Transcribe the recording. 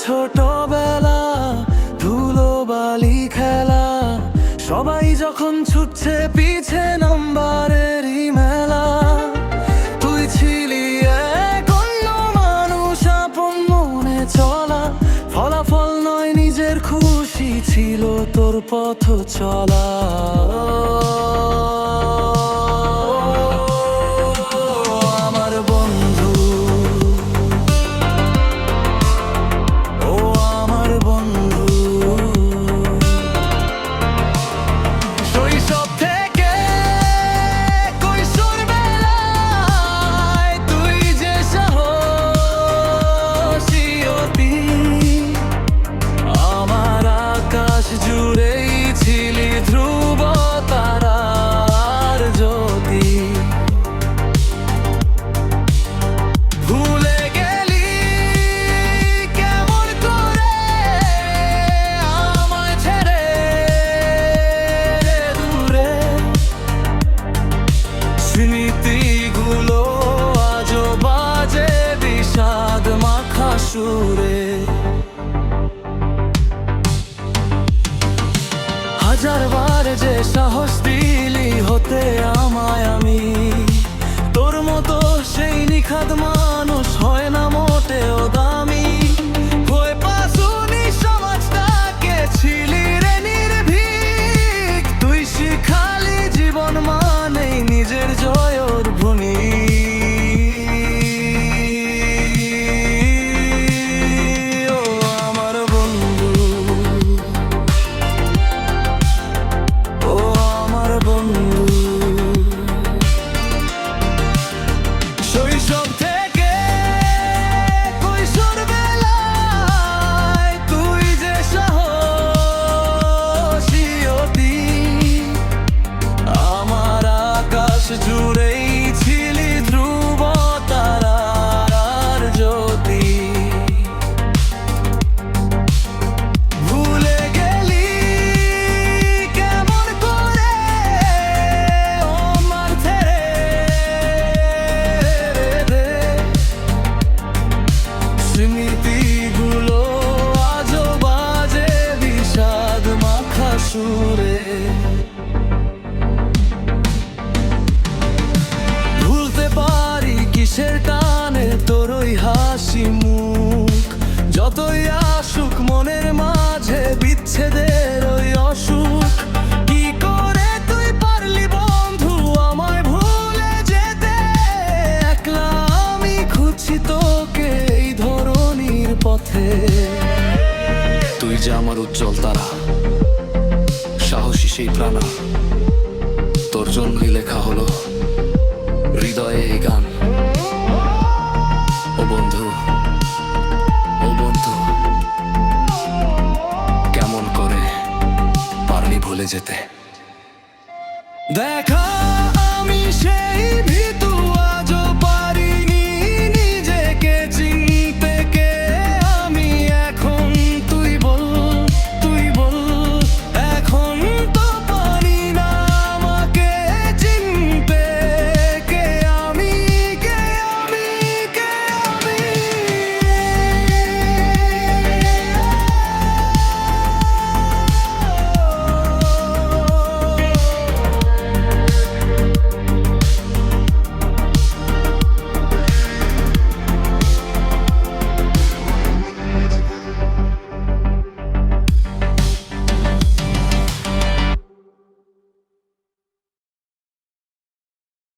ছোটবেলা, ধুলোবালি খেলা, সবাই যখন ছুটছে পিছে নাম্বারেরই মেলা। তুই ছিলি এক অন্য মানুষ, আপন মনে চলা, ফলাফল নয় নিজের খুশি ছিল তোর পথ চলা। জুড়েই ছিলি ধ্রুব তারার জ্যোতি, ভুলে গেলি কেমন করে আমায় ছেড়ে দূরে। স্মৃতিগুলো আজও বাজে বিষাদ মাখা সুরে। হাজারবার যে সাহস দিলি হতে আমায় আমি, তোর মতো সেই নিখাদ মানুষ হয় না মোটেও দামি। ভয় পাসুনি সমাজটাকে, ছিলি রে নির্ভীক, তুই শিখালি জীবন মানেই নিজের জয়ের ভূমি। জুড়েই ছিলি ধ্রুব তারার জ্যোতি, ভুলে গেলি কেমন করে আমার ছেড়ে দে। স্মৃতিগুলো আজও বাজে বিষাদ মাখা সুরে। কিসের টানে তোর ওই হাসি মুখ, যতই আসুক মনের মাঝে বিচ্ছেদের ওই অসুখ। কি করে তুই পারলি বন্ধু আমায় ভুলে যেতে, একলা আমি খুঁজছি তোকে এই ধরনীর পথে। তুই যে আমার উজ্জ্বল তারা, সাহসী সেই প্রাণা, তোর জন্যই লেখা হলো হৃদয়ে এই গান। ও বন্ধু, ও বন্ধু, কেমন করে পারলি ভুলে যেতে। দেখা